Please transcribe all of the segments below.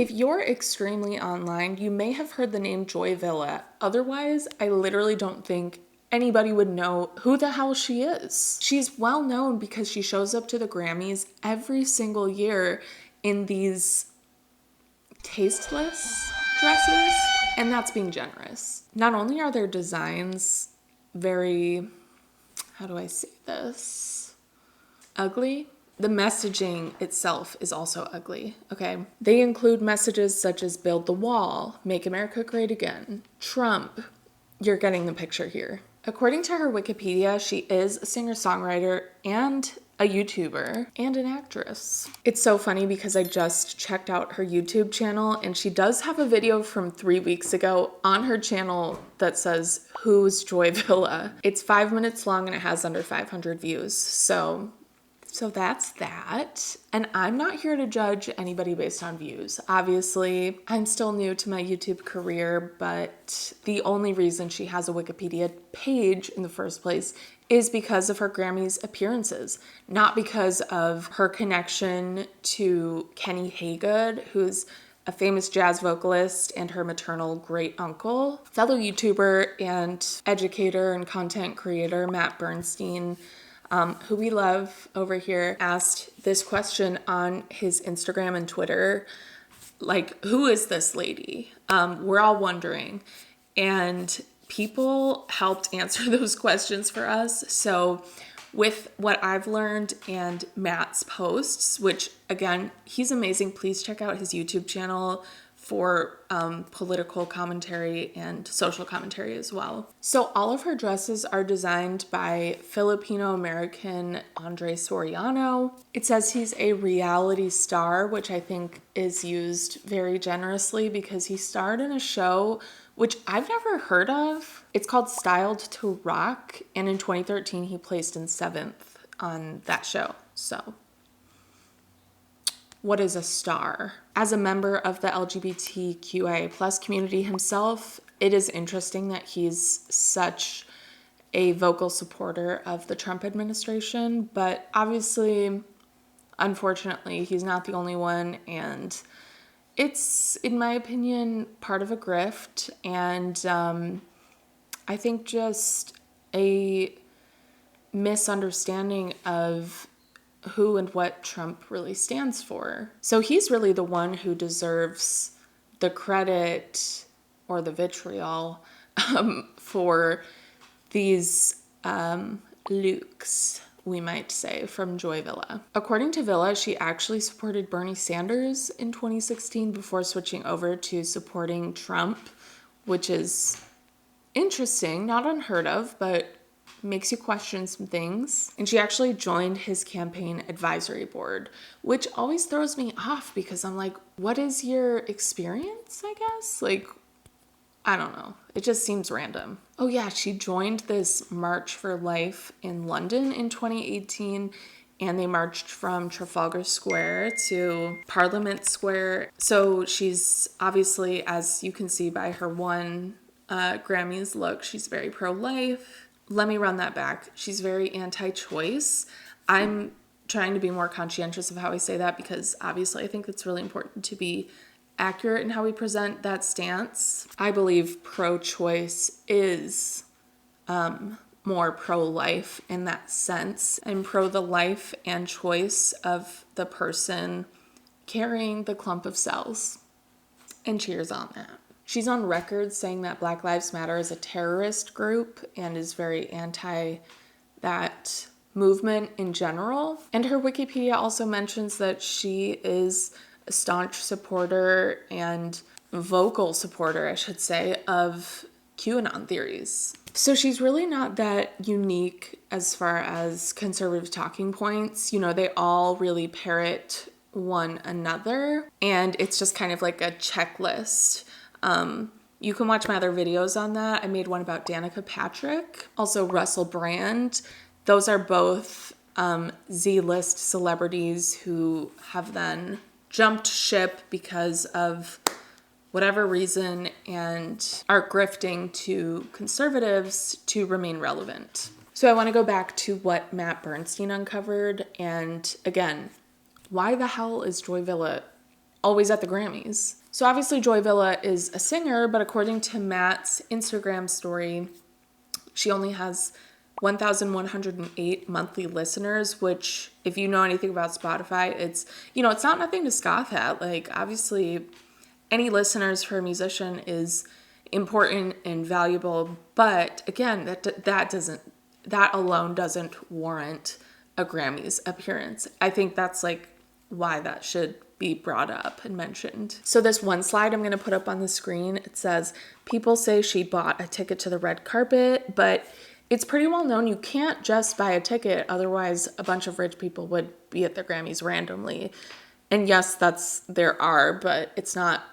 If you're extremely online, you may have heard the name Joy Villa. Otherwise, I literally don't think anybody would know who the hell she is. She's well known because she shows up to the Grammys every single year in these tasteless dresses, and that's being generous. Not only are their designs very, how do I say this, ugly, the messaging itself is also ugly, okay? They include messages such as build the wall, make America great again, Trump. You're getting the picture here. According to her Wikipedia, she is a singer-songwriter and a YouTuber and an actress. It's so funny because I just checked out her YouTube channel and she does have a video from 3 weeks ago on her channel that says, "Who's Joy Villa?" It's 5 minutes long and it has under 500 views. So that's that. And I'm not here to judge anybody based on views. Obviously, I'm still new to my YouTube career, but the only reason she has a Wikipedia page in the first place is because of her Grammys appearances, not because of her connection to Kenny Haygood, who's a famous jazz vocalist and her maternal great uncle. Fellow YouTuber and educator and content creator Matt Bernstein, who we love over here, asked this question on his Instagram and Twitter, like, who is this lady? We're all wondering. And people helped answer those questions for us. So with what I've learned and Matt's posts, which again, he's amazing. Please check out his YouTube channel for political commentary and social commentary as well. So all of her dresses are designed by Filipino-American Andre Soriano. It says he's a reality star, which I think is used very generously because he starred in a show which I've never heard of. It's called Styled to Rock, and in 2013 he placed in 7th on that show. So what is a star? As a member of the LGBTQIA plus community himself, it is interesting that he's such a vocal supporter of the Trump administration, but obviously, unfortunately, he's not the only one, and it's, in my opinion, part of a grift, and I think just a misunderstanding of who and what Trump really stands for. So he's really the one who deserves the credit or the vitriol for these looks, we might say, from Joy Villa. According to Villa, she actually supported Bernie Sanders in 2016 before switching over to supporting Trump, which is interesting, not unheard of, but makes you question some things. And she actually joined his campaign advisory board, which always throws me off because I'm like, what is your experience, I guess? Like, I don't know. It just seems random. Oh yeah, she joined this March for Life in London in 2018, and they marched from Trafalgar Square to Parliament Square. So she's obviously, as you can see by her one Grammys look, she's very pro-life. Let me run that back. She's very anti-choice. I'm trying to be more conscientious of how I say that because obviously I think it's really important to be accurate in how we present that stance. I believe pro-choice is more pro-life in that sense. I'm pro the life and choice of the person carrying the clump of cells. And cheers on that. She's on record saying that Black Lives Matter is a terrorist group and is very anti that movement in general. And her Wikipedia also mentions that she is a staunch supporter and vocal supporter, I should say, of QAnon theories. So she's really not that unique as far as conservative talking points. You know, they all really parrot one another, and it's just kind of like a checklist. You can watch my other videos on that. I made one about Danica Patrick, also Russell Brand. Those are both Z-list celebrities who have then jumped ship because of whatever reason and are grifting to conservatives to remain relevant. So I want to go back to what Matt Bernstein uncovered. And again, why the hell is Joy Villa always at the Grammys. So obviously Joy Villa is a singer, but according to Matt's Instagram story, she only has 1,108 monthly listeners, which, if you know anything about Spotify, it's, it's not nothing to scoff at. Like, obviously, any listeners for a musician is important and valuable, but again, that alone doesn't warrant a Grammys appearance. I think that's like why that should be brought up and mentioned. So this one slide I'm going to put up on the screen, it says, people say she bought a ticket to the red carpet, but it's pretty well known you can't just buy a ticket, otherwise a bunch of rich people would be at the Grammys randomly. And yes, there are, but it's not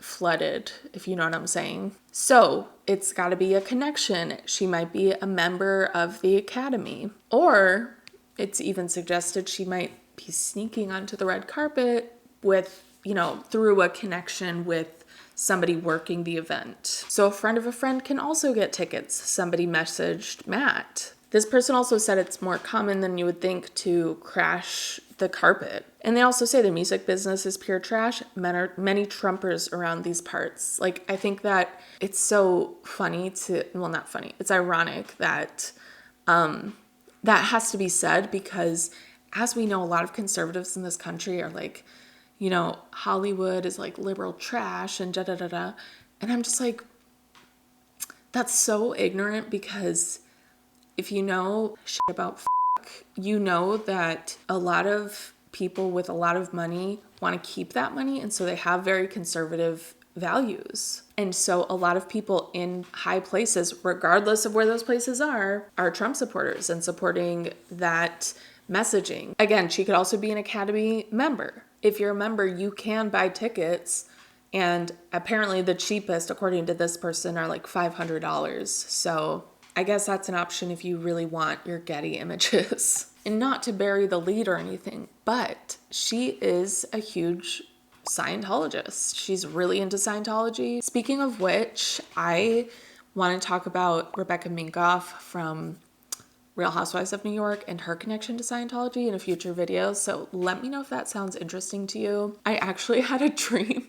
flooded, if you know what I'm saying. So it's got to be a connection. She might be a member of the Academy, or it's even suggested she might be sneaking onto the red carpet with, through a connection with somebody working the event. So a friend of a friend can also get tickets, somebody messaged Matt. This person also said it's more common than you would think to crash the carpet. And they also say the music business is pure trash. Many Trumpers around these parts. Like, I think that it's so funny not funny. It's ironic that that has to be said because, as we know, a lot of conservatives in this country are like, Hollywood is like liberal trash and da-da-da-da. And I'm just like, that's so ignorant, because if you know shit about you know that a lot of people with a lot of money want to keep that money, and so they have very conservative values. And so a lot of people in high places, regardless of where those places are Trump supporters and supporting that messaging. Again, she could also be an Academy member. If you're a member, you can buy tickets, and apparently the cheapest, according to this person, are like $500. So I guess that's an option if you really want your Getty images. And not to bury the lead or anything, but she is a huge Scientologist. She's really into Scientology. Speaking of which, I want to talk about Rebecca Minkoff from Real Housewives of New York and her connection to Scientology in a future video. So let me know if that sounds interesting to you. I actually had a dream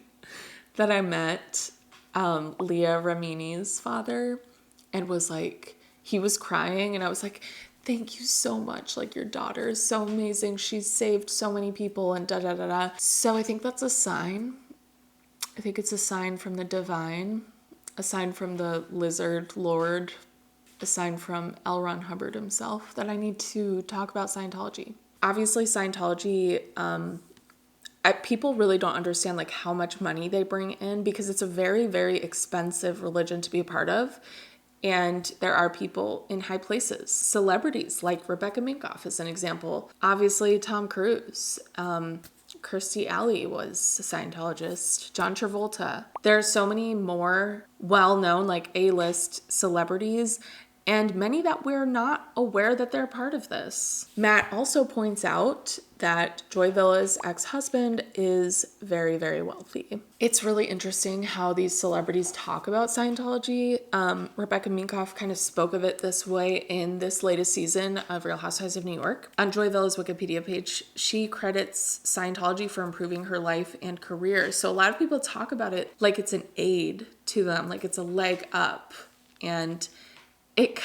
that I met Leah Remini's father, and was like, he was crying, and I was like, thank you so much. Like, your daughter is so amazing. She's saved so many people and da da da da. So I think that's a sign. I think it's a sign from the divine, a sign from the lizard lord, a sign from L. Ron Hubbard himself that I need to talk about Scientology. Obviously, Scientology, people really don't understand like how much money they bring in, because it's a very, very expensive religion to be a part of. And there are people in high places, celebrities like Rebecca Minkoff is an example. Obviously, Tom Cruise, Kirstie Alley was a Scientologist, John Travolta. There are so many more well-known, like A-list celebrities, and many that we're not aware that they're part of this. Matt also points out that Joy Villa's ex-husband is very, very wealthy. It's really interesting how these celebrities talk about Scientology. Rebecca Minkoff kind of spoke of it this way in this latest season of Real Housewives of New York. On Joy Villa's Wikipedia page, she credits Scientology for improving her life and career. So a lot of people talk about it like it's an aid to them, like it's a leg up. And it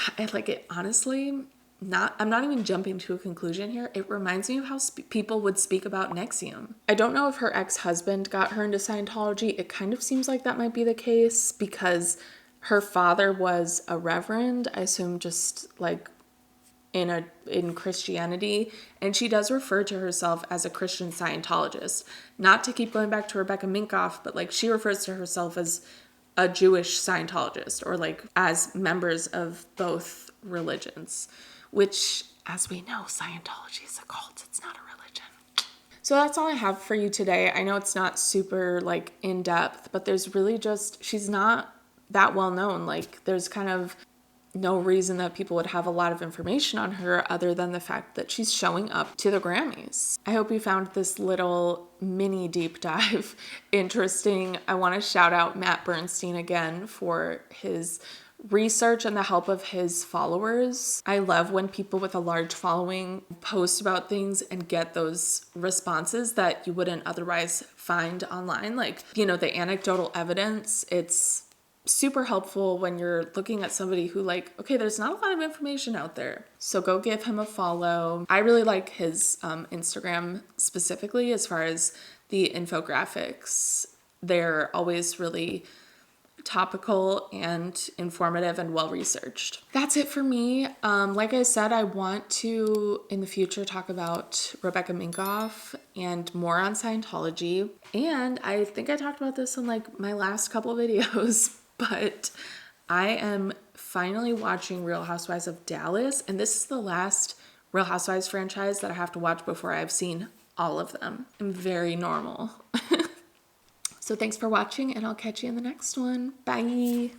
honestly, I'm not even jumping to a conclusion here. It reminds me of how people would speak about NXIVM. I don't know if her ex-husband got her into Scientology. It kind of seems like that might be the case because her father was a reverend, I assume just like in Christianity, and she does refer to herself as a Christian Scientologist. Not to keep going back to Rebecca Minkoff, but like she refers to herself as a Jewish Scientologist, or like as members of both religions, which, as we know, Scientology is a cult. It's not a religion. So that's all I have for you today. I know it's not super like in depth, but there's really just, she's not that well known. Like there's kind of no reason that people would have a lot of information on her other than the fact that she's showing up to the Grammys. I hope you found this little mini deep dive interesting. I want to shout out Matt Bernstein again for his research and the help of his followers. I love when people with a large following post about things and get those responses that you wouldn't otherwise find online. Like, you know, the anecdotal evidence, it's super helpful when you're looking at somebody who, like, okay, there's not a lot of information out there. So go give him a follow. I really like his Instagram specifically as far as the infographics. They're always really topical and informative and well-researched. That's it for me. Like I said, I want to, in the future, talk about Rebecca Minkoff and more on Scientology. And I think I talked about this in like my last couple videos, but I am finally watching Real Housewives of Dallas, and this is the last Real Housewives franchise that I have to watch before I've seen all of them. I'm very normal. So thanks for watching, and I'll catch you in the next one. Bye.